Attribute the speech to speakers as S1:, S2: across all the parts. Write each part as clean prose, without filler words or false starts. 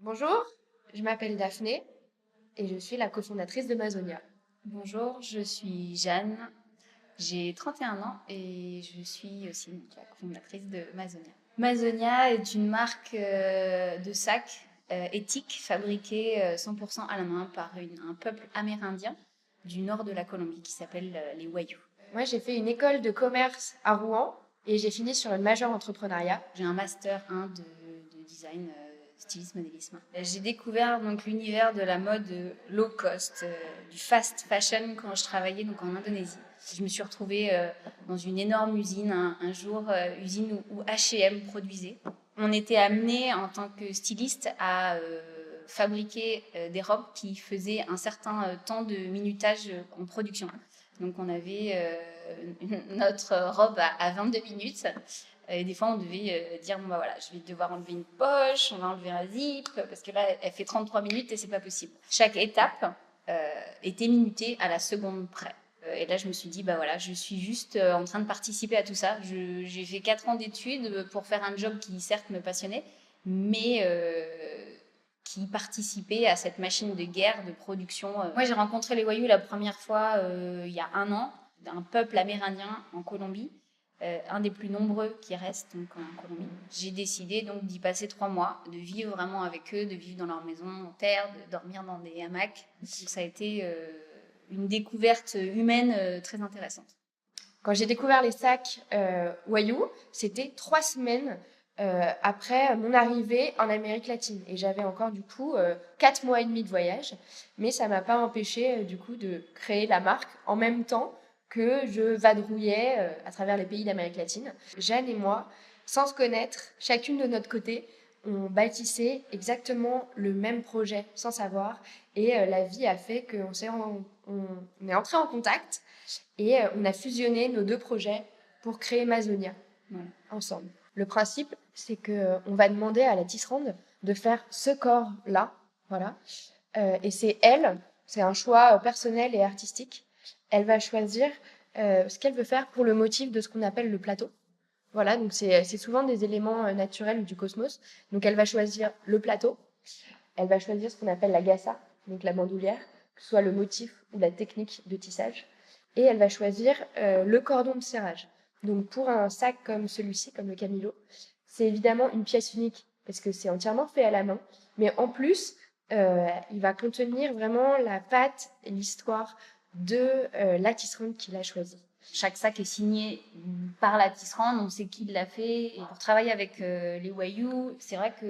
S1: Bonjour, je m'appelle Daphné et je suis la cofondatrice de Mazonia.
S2: Bonjour, je suis Jeanne, j'ai 31 ans et je suis aussi donc, la fondatrice de Mazonia. Mazonia est une marque de sacs éthiques fabriqués 100% à la main par un peuple amérindien du nord de la Colombie qui s'appelle les Wayuu.
S1: Moi, j'ai fait une école de commerce à Rouen et j'ai fini sur une majeure entrepreneuriat.
S2: J'ai un master 1 de design, stylisme, modélisme. J'ai découvert donc l'univers de la mode low cost, du fast fashion quand je travaillais donc en Indonésie. Je me suis retrouvée dans une énorme usine un jour, usine où H&M produisait. On était amené en tant que styliste à fabriquer des robes qui faisaient un certain temps de minutage en production. Donc on avait notre robe à 22 minutes. Et des fois, on devait dire, bon, bah voilà, je vais devoir enlever une poche, on va enlever un zip, parce que là, elle fait 33 minutes et c'est pas possible. Chaque étape était minutée à la seconde près. Et là, je me suis dit, bah voilà, je suis juste en train de participer à tout ça. J'ai fait 4 ans d'études pour faire un job qui, certes, me passionnait, mais qui participait à cette machine de guerre, de production. Moi, j'ai rencontré les Wayuu la première fois il y a un an, d'un peuple amérindien en Colombie, un des plus nombreux qui reste donc en Colombie. J'ai décidé donc d'y passer 3 mois, de vivre vraiment avec eux, de vivre dans leur maison en terre, de dormir dans des hamacs. Donc, ça a été une découverte humaine très intéressante.
S1: Quand j'ai découvert les sacs Wayuu, c'était 3 semaines après mon arrivée en Amérique latine. Et j'avais encore du coup 4 mois et demi de voyage. Mais ça m'a pas empêché du coup de créer la marque en même temps que je vadrouillais à travers les pays d'Amérique latine. Jeanne et moi, sans se connaître, chacune de notre côté, on bâtissait exactement le même projet sans savoir. Et la vie a fait on est entré en contact et on a fusionné nos deux projets pour créer Mazonia ensemble. Le principe, c'est que on va demander à la tisserande de faire ce corps-là, voilà. Et c'est elle, c'est un choix personnel et artistique. Elle va choisir ce qu'elle veut faire pour le motif de ce qu'on appelle le plateau. Voilà, donc c'est souvent des éléments naturels du cosmos. Donc elle va choisir le plateau, elle va choisir ce qu'on appelle la gassa, donc la bandoulière, que ce soit le motif ou la technique de tissage. Et elle va choisir le cordon de serrage. Donc pour un sac comme celui-ci, comme le Camilo, c'est évidemment une pièce unique parce que c'est entièrement fait à la main. Mais en plus, il va contenir vraiment la patte et l'histoire de la tisserande qu'il a choisie.
S2: Chaque sac est signé par la tisserande, on sait qui l'a fait. Et pour travailler avec les Wayuu, c'est vrai que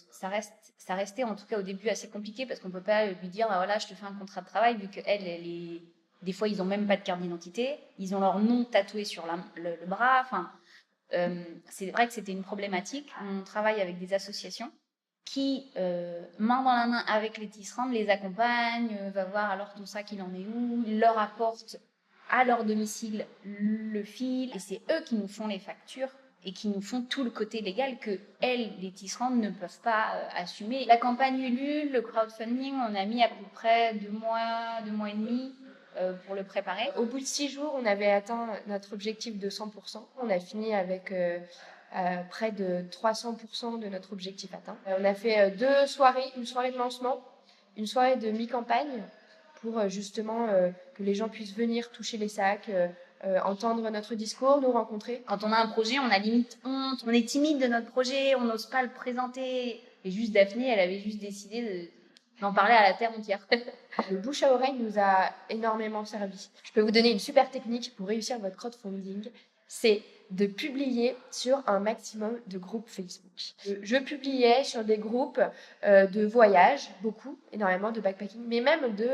S2: ça restait en tout cas au début assez compliqué parce qu'on peut pas lui dire, ah, voilà, je te fais un contrat de travail, vu qu'elle, des fois, ils ont même pas de carte d'identité, ils ont leur nom tatoué sur le bras. Enfin, c'est vrai que c'était une problématique. On travaille avec des associations qui, main dans la main avec les tisserandes, les accompagnent, va voir alors ton sac il en est où, leur apporte à leur domicile le fil, et c'est eux qui nous font les factures et qui nous font tout le côté légal que elles, les tisserandes, ne peuvent pas assumer. La campagne Ulule, le crowdfunding, on a mis à peu près 2 mois, 2 mois et demi pour le préparer.
S1: Au bout de 6 jours, on avait atteint notre objectif de 100%. On a fini avec près de 300% de notre objectif atteint. On a fait 2 soirées, une soirée de lancement, une soirée de mi-campagne pour justement que les gens puissent venir toucher les sacs, entendre notre discours, nous rencontrer.
S2: Quand on a un projet, on a limite honte, on est timide de notre projet, on n'ose pas le présenter. Et juste Daphné, elle avait juste décidé d'en parler à la terre entière.
S1: Le bouche à oreille nous a énormément servi. Je peux vous donner une super technique pour réussir votre crowdfunding, c'est de publier sur un maximum de groupes Facebook. Je publiais sur des groupes de voyage, beaucoup, énormément de backpacking, mais même de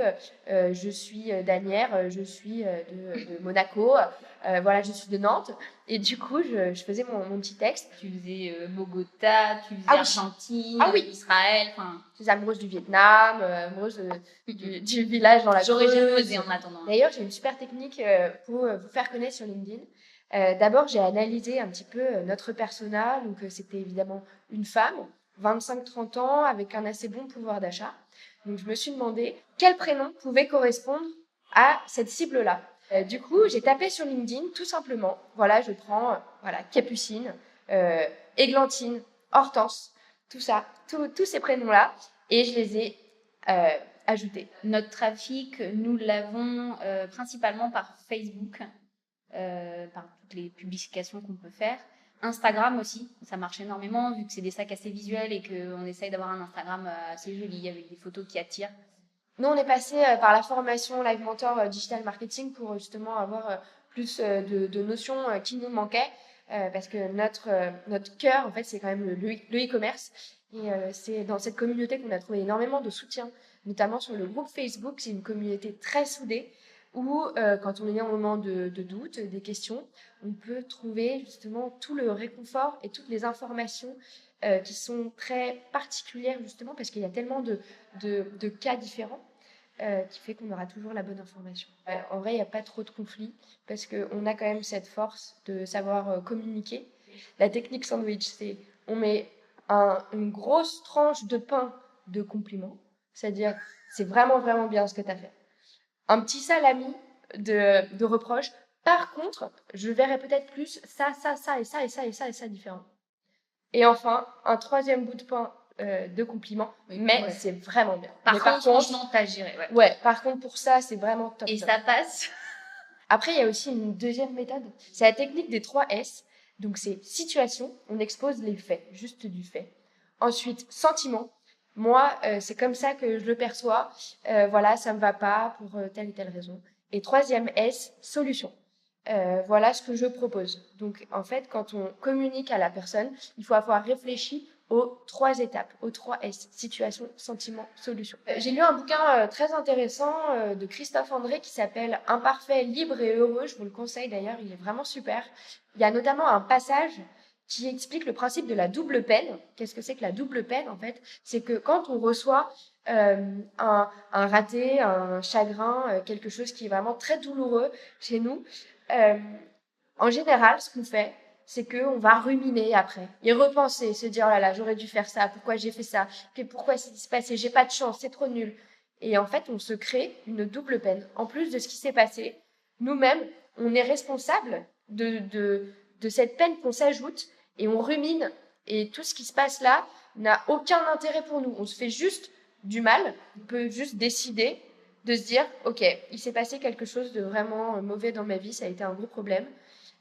S1: je suis d'Anières, je suis de Monaco, voilà, je suis de Nantes. Et du coup, je faisais mon petit texte.
S2: Tu faisais Bogota, tu faisais Argentine, Israël.
S1: Je suis amoureuse du Vietnam, amoureuse du village dans la Creuse.
S2: J'aurais jamais osé en attendant.
S1: D'ailleurs, j'ai une super technique pour vous faire connaître sur LinkedIn. D'abord, j'ai analysé un petit peu notre persona. Donc, c'était évidemment une femme, 25-30 ans, avec un assez bon pouvoir d'achat. Donc, je me suis demandé quel prénom pouvait correspondre à cette cible-là. Du coup, j'ai tapé sur LinkedIn, tout simplement. Voilà, je prends voilà, Capucine, Églantine, Hortense. tout ça, tous ces prénoms-là, et je les ai ajoutés.
S2: Notre trafic, nous l'avons principalement par Facebook, par toutes les publications qu'on peut faire. Instagram aussi, ça marche énormément vu que c'est des sacs assez visuels et qu'on essaye d'avoir un Instagram assez joli avec des photos qui attirent.
S1: Nous, on est passé par la formation Live Mentor Digital Marketing pour justement avoir plus de notions qui nous manquaient parce que notre cœur, en fait, c'est quand même le e-commerce. Et c'est dans cette communauté qu'on a trouvé énormément de soutien, notamment sur le groupe Facebook. C'est une communauté très soudée où, quand on est en moment de doute, des questions, on peut trouver justement tout le réconfort et toutes les informations qui sont très particulières justement parce qu'il y a tellement de cas différents qui fait qu'on aura toujours la bonne information. En vrai, il n'y a pas trop de conflits parce qu'on a quand même cette force de savoir communiquer. La technique sandwich, c'est on met une grosse tranche de pain de compliments, c'est-à-dire c'est vraiment, vraiment bien ce que tu as fait. Un petit salami de reproches. Par contre, je verrais peut-être plus ça, ça, ça, et ça, et ça, et ça, et ça différent. Et enfin, un troisième bout de pain de compliments, mais ouais. C'est vraiment bien.
S2: Par contre, franchement, t'as géré.
S1: Ouais, par contre, pour ça, c'est vraiment top.
S2: Et top. Ça passe.
S1: Après, il y a aussi une deuxième méthode. C'est la technique des 3 S. Donc, c'est situation, on expose les faits, juste du fait. Ensuite, sentiment. Moi, c'est comme ça que je le perçois. Voilà, ça me va pas pour telle et telle raison. Et troisième S, solution. Voilà ce que je propose. Donc, en fait, quand on communique à la personne, il faut avoir réfléchi aux 3 étapes, aux 3 S, situation, sentiment, solution. J'ai lu un bouquin très intéressant de Christophe André qui s'appelle Imparfait, libre et heureux. Je vous le conseille d'ailleurs, il est vraiment super. Il y a notamment un passage qui explique le principe de la double peine. Qu'est-ce que c'est que la double peine en fait? C'est que quand on reçoit un raté, un chagrin, quelque chose qui est vraiment très douloureux chez nous, en général, ce qu'on fait, c'est qu'on va ruminer après, et repenser, se dire, oh là là, j'aurais dû faire ça, pourquoi j'ai fait ça, pourquoi c'est passé, j'ai pas de chance, c'est trop nul. Et en fait, on se crée une double peine. En plus de ce qui s'est passé, nous-mêmes, on est responsable de cette peine qu'on s'ajoute, et on rumine, et tout ce qui se passe là n'a aucun intérêt pour nous. On se fait juste du mal, on peut juste décider de se dire, ok, il s'est passé quelque chose de vraiment mauvais dans ma vie, ça a été un gros problème,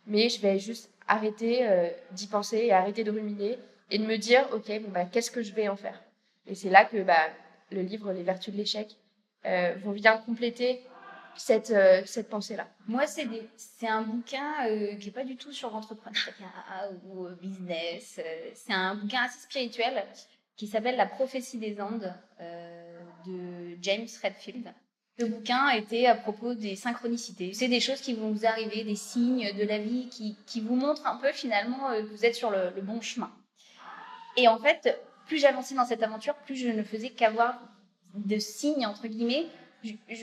S1: mais je vais juste arrêter d'y penser et arrêter de ruminer et de me dire, ok, bon, bah, qu'est-ce que je vais en faire? Et c'est là que le livre Les Vertus de l'échec vont bien compléter cette pensée-là.
S2: Moi, c'est un bouquin qui n'est pas du tout sur l'entrepreneuriat ou business. C'est un bouquin assez spirituel qui s'appelle La prophétie des Andes de James Redfield. Le bouquin était à propos des synchronicités. C'est des choses qui vont vous arriver, des signes de la vie qui vous montrent un peu finalement que vous êtes sur le bon chemin. Et en fait, plus j'avançais dans cette aventure, plus je ne faisais qu'avoir de signes, entre guillemets,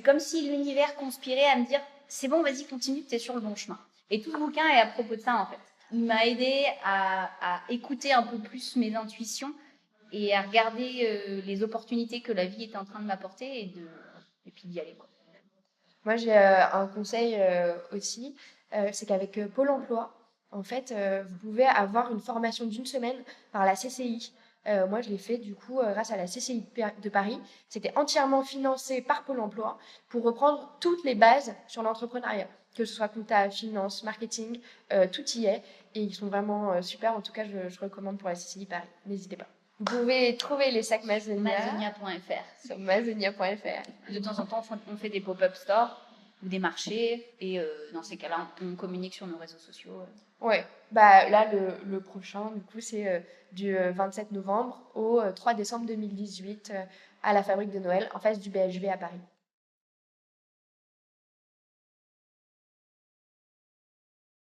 S2: comme si l'univers conspirait à me dire « c'est bon, vas-y, continue, tu es sur le bon chemin ». Et tout le bouquin est à propos de ça, en fait. Il m'a aidé à écouter un peu plus mes intuitions et à regarder les opportunités que la vie était en train de m'apporter et puis d'y aller, quoi.
S1: Moi, j'ai un conseil aussi, c'est qu'avec Pôle emploi, en fait, vous pouvez avoir une formation d'1 semaine par la CCI. Moi, je l'ai fait du coup grâce à la CCI de Paris. C'était entièrement financé par Pôle emploi pour reprendre toutes les bases sur l'entrepreneuriat, que ce soit comptable, finance, marketing, tout y est. Et ils sont vraiment super. En tout cas, je recommande pour la CCI Paris. N'hésitez pas. Vous pouvez trouver les sacs Mazonia sur mazonia.fr.
S2: De temps en temps, on fait des pop-up stores ou des marchés et dans ces cas-là, on communique sur nos réseaux sociaux.
S1: Ouais, bah là, le prochain, du coup, c'est du 27 novembre au 3 décembre 2018 à la Fabrique de Noël, en face du BHV à Paris.